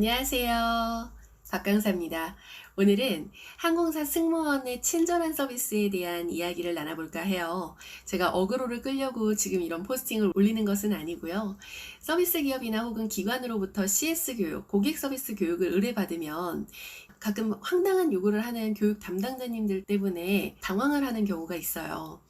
안녕하세요. 박강사입니다. 오늘은 항공사 승무원의 친절한 서비스에 대한 이야기를 나눠볼까 해요. 제가 어그로를 끌려고 지금 이런 포스팅을 올리는 것은 아니고요. 서비스 기업이나 혹은 기관으로부터 CS 교육, 고객 서비스 교육을 의뢰받으면 가끔 황당한 요구를 하는 교육 담당자님들 때문에 당황을 하는 경우가 있어요.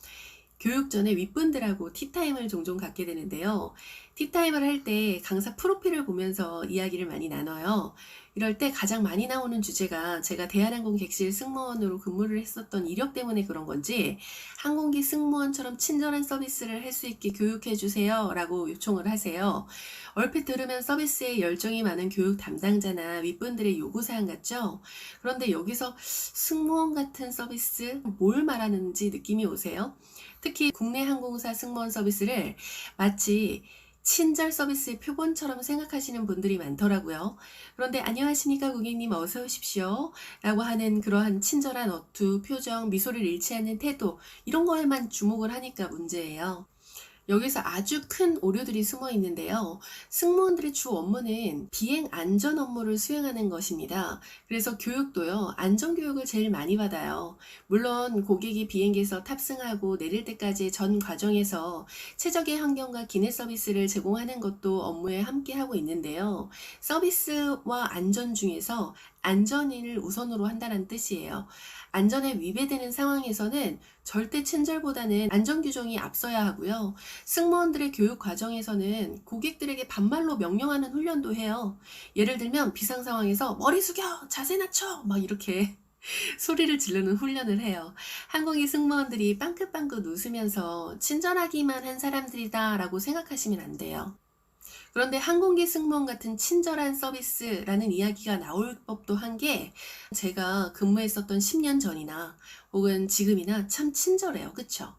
교육 전에 윗분들하고 티타임을 종종 갖게 되는데요. 티타임을 할 때 강사 프로필을 보면서 이야기를 많이 나눠요. 이럴 때 가장 많이 나오는 주제가 제가 대한항공 객실 승무원으로 근무를 했었던 이력 때문에 그런 건지 항공기 승무원처럼 친절한 서비스를 할 수 있게 교육해 주세요 라고 요청을 하세요. 얼핏 들으면 서비스에 열정이 많은 교육 담당자나 윗분들의 요구사항 같죠? 그런데 여기서 승무원 같은 서비스 뭘 말하는지 느낌이 오세요? 특히 국내 항공사 승무원 서비스를 마치 친절 서비스의 표본처럼 생각하시는 분들이 많더라고요. 그런데 안녕하십니까 고객님 어서 오십시오 라고 하는 그러한 친절한 어투, 표정, 미소를 잃지 않는 태도 이런 거에만 주목을 하니까 문제예요. 여기서 아주 큰 오류들이 숨어 있는데요. 승무원들의 주 업무는 비행 안전 업무를 수행하는 것입니다. 그래서 교육도요, 안전교육을 제일 많이 받아요. 물론 고객이 비행기에서 탑승하고 내릴 때까지 전 과정에서 최적의 환경과 기내 서비스를 제공하는 것도 업무에 함께 하고 있는데요. 서비스와 안전 중에서 안전을 우선으로 한다는 뜻이에요. 안전에 위배되는 상황에서는 절대 친절보다는 안전 규정이 앞서야 하고요. 승무원들의 교육 과정에서는 고객들에게 반말로 명령하는 훈련도 해요. 예를 들면 비상 상황에서 머리 숙여, 자세 낮춰, 막 이렇게 소리를 지르는 훈련을 해요. 항공기 승무원들이 빵긋빵긋 웃으면서 친절하기만 한 사람들이다 라고 생각하시면 안 돼요. 그런데 항공기 승무원 같은 친절한 서비스라는 이야기가 나올 법도 한 게 제가 근무했었던 10년 전이나 혹은 지금이나 참 친절해요. 그쵸?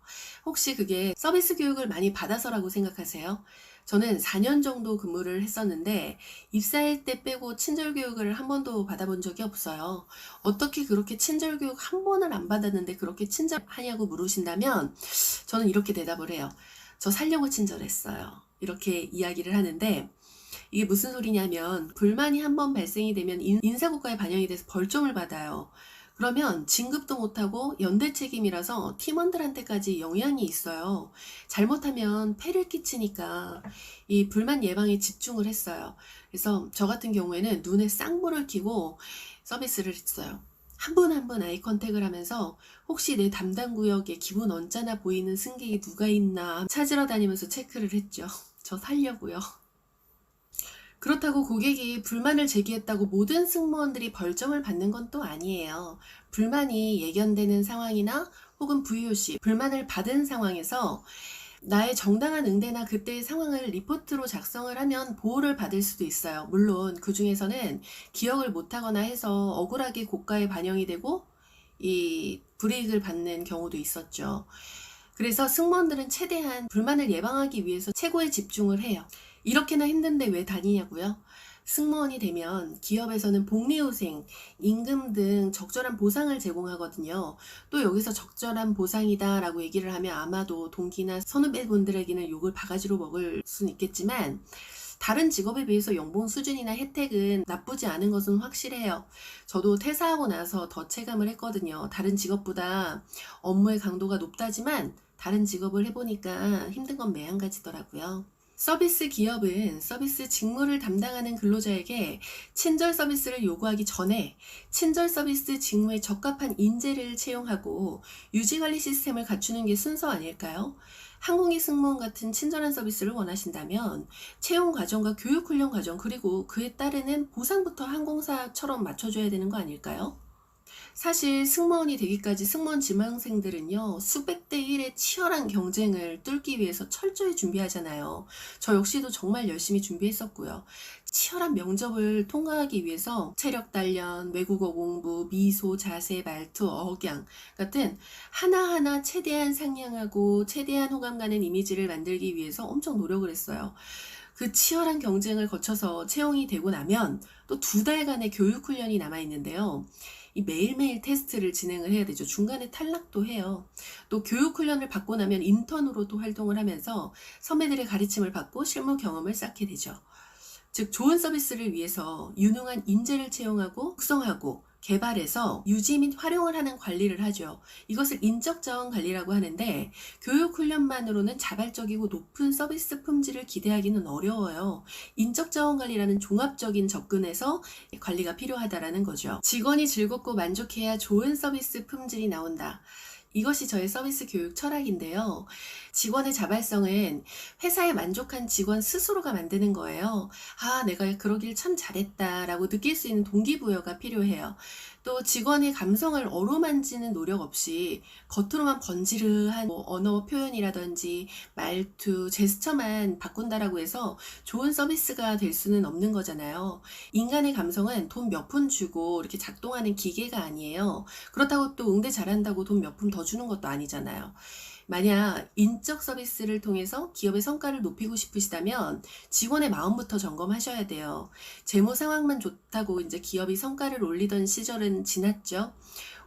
혹시 그게 서비스 교육을 많이 받아서라고 생각하세요? 저는 4년 정도 근무를 했었는데 입사할 때 빼고 친절 교육을 한 번도 받아본 적이 없어요. 어떻게 그렇게 친절 교육 한 번을 안 받았는데 그렇게 친절하냐고 물으신다면 저는 이렇게 대답을 해요. 저 살려고 친절했어요. 이렇게 이야기를 하는데 이게 무슨 소리냐면 불만이 한 번 발생이 되면 인사고과에 반영이 돼서 벌점을 받아요. 그러면 진급도 못하고 연대 책임이라서 팀원들한테까지 영향이 있어요. 잘못하면 폐를 끼치니까 이 불만 예방에 집중을 했어요. 그래서 저 같은 경우에는 눈에 쌍불을 켜고 서비스를 했어요. 한 분 한 분 아이 컨택을 하면서 혹시 내 담당 구역에 기분 언짢아 보이는 승객이 누가 있나 찾으러 다니면서 체크를 했죠. 저 살려고요. 그렇다고 고객이 불만을 제기했다고 모든 승무원들이 벌점을 받는 건 또 아니에요. 불만이 예견되는 상황이나 혹은 VOC, 불만을 받은 상황에서 나의 정당한 응대나 그때의 상황을 리포트로 작성을 하면 보호를 받을 수도 있어요. 물론 그 중에서는 기억을 못하거나 해서 억울하게 고가에 반영이 되고 이 불이익을 받는 경우도 있었죠. 그래서 승무원들은 최대한 불만을 예방하기 위해서 최고의 집중을 해요. 이렇게나 힘든데 왜 다니냐고요? 승무원이 되면 기업에서는 복리후생, 임금 등 적절한 보상을 제공하거든요. 또 여기서 적절한 보상이다 라고 얘기를 하면 아마도 동기나 선후배분들에게는 욕을 바가지로 먹을 수는 있겠지만 다른 직업에 비해서 연봉 수준이나 혜택은 나쁘지 않은 것은 확실해요. 저도 퇴사하고 나서 더 체감을 했거든요. 다른 직업보다 업무의 강도가 높다지만 다른 직업을 해보니까 힘든 건 매한가지더라고요. 서비스 기업은 서비스 직무를 담당하는 근로자에게 친절 서비스를 요구하기 전에 친절 서비스 직무에 적합한 인재를 채용하고 유지관리 시스템을 갖추는 게 순서 아닐까요? 항공기 승무원 같은 친절한 서비스를 원하신다면 채용 과정과 교육 훈련 과정 그리고 그에 따르는 보상부터 항공사처럼 맞춰줘야 되는 거 아닐까요? 사실 승무원이 되기까지 승무원 지망생들은요, 수백 대 1의 치열한 경쟁을 뚫기 위해서 철저히 준비하잖아요. 저 역시도 정말 열심히 준비했었고요. 치열한 면접을 통과하기 위해서 체력 단련, 외국어 공부, 미소, 자세, 말투, 억양 같은 하나하나 최대한 상냥하고 최대한 호감 가는 이미지를 만들기 위해서 엄청 노력을 했어요. 그 치열한 경쟁을 거쳐서 채용이 되고 나면 또 2달간의 교육 훈련이 남아 있는데요. 이 매일매일 테스트를 진행을 해야 되죠. 중간에 탈락도 해요. 또 교육 훈련을 받고 나면 인턴으로 또 활동을 하면서 선배들의 가르침을 받고 실무 경험을 쌓게 되죠. 즉 좋은 서비스를 위해서 유능한 인재를 채용하고 육성하고 개발해서 유지 및 활용을 하는 관리를 하죠. 이것을 인적 자원 관리라고 하는데 교육 훈련만으로는 자발적이고 높은 서비스 품질을 기대하기는 어려워요. 인적 자원 관리라는 종합적인 접근에서 관리가 필요하다라는 거죠. 직원이 즐겁고 만족해야 좋은 서비스 품질이 나온다. 이것이 저의 서비스 교육 철학인데요. 직원의 자발성은 회사에 만족한 직원 스스로가 만드는 거예요. 아, 내가 그러길 참 잘했다라고 느낄 수 있는 동기부여가 필요해요. 또 직원의 감성을 어루만지는 노력 없이 겉으로만 번지르한 언어 표현이라든지 말투, 제스처만 바꾼다라고 해서 좋은 서비스가 될 수는 없는 거잖아요. 인간의 감성은 돈 몇 푼 주고 이렇게 작동하는 기계가 아니에요. 그렇다고 또 응대 잘한다고 돈 몇 푼 더 주는 것도 아니잖아요. 만약 인적 서비스를 통해서 기업의 성과를 높이고 싶으시다면 직원의 마음부터 점검하셔야 돼요. 재무 상황만 좋다고 이제 기업이 성과를 올리던 시절은 지났죠.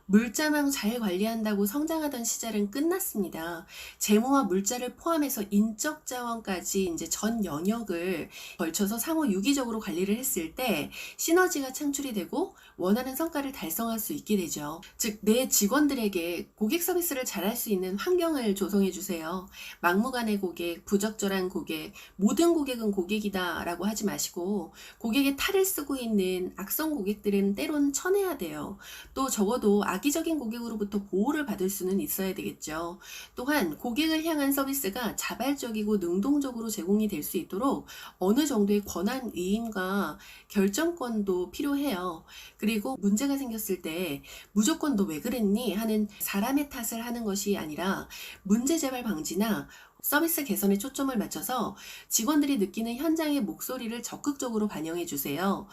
물자만 잘 관리한다고 성장하던 시절은 끝났습니다. 재무와 물자를 포함해서 인적 자원까지 이제 전 영역을 걸쳐서 상호 유기적으로 관리를 했을 때 시너지가 창출이 되고 원하는 성과를 달성할 수 있게 되죠. 즉, 내 직원들에게 고객 서비스를 잘할 수 있는 환경을 조성해 주세요. 막무가내 고객, 부적절한 고객, 모든 고객은 고객이다 라고 하지 마시고 고객의 탈을 쓰고 있는 악성 고객들은 때론 쳐내야 돼요. 또 적어도 악의적인 고객으로부터 보호를 받을 수는 있어야 되겠죠. 또한 고객을 향한 서비스가 자발적이고 능동적으로 제공이 될 수 있도록 어느 정도의 권한 위임과 결정권도 필요해요. 그리고 문제가 생겼을 때 무조건 너 왜 그랬니? 하는 사람의 탓을 하는 것이 아니라 문제 재발 방지나 서비스 개선에 초점을 맞춰서 직원들이 느끼는 현장의 목소리를 적극적으로 반영해 주세요.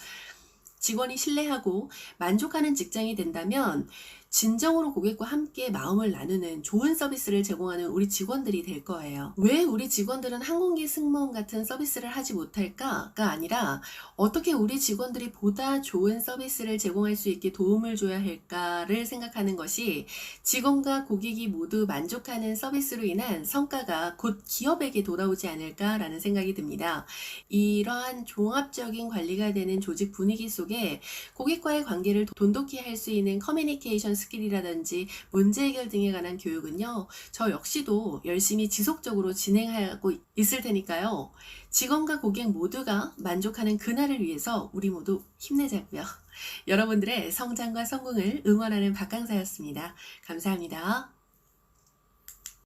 직원이 신뢰하고 만족하는 직장이 된다면 진정으로 고객과 함께 마음을 나누는 좋은 서비스를 제공하는 우리 직원들이 될 거예요. 왜 우리 직원들은 항공기 승무원 같은 서비스를 하지 못할까가 아니라 어떻게 우리 직원들이 보다 좋은 서비스를 제공할 수 있게 도움을 줘야 할까를 생각하는 것이 직원과 고객이 모두 만족하는 서비스로 인한 성과가 곧 기업에게 돌아오지 않을까라는 생각이 듭니다. 이러한 종합적인 관리가 되는 조직 분위기 속에 고객과의 관계를 돈독히 할 수 있는 커뮤니케이션 스킬이라든지 문제 해결 등에 관한 교육은요, 저 역시도 열심히 지속적으로 진행하고 있을 테니까요. 직원과 고객 모두가 만족하는 그날을 위해서 우리 모두 힘내자고요. 여러분들의 성장과 성공을 응원하는 박강사였습니다. 감사합니다.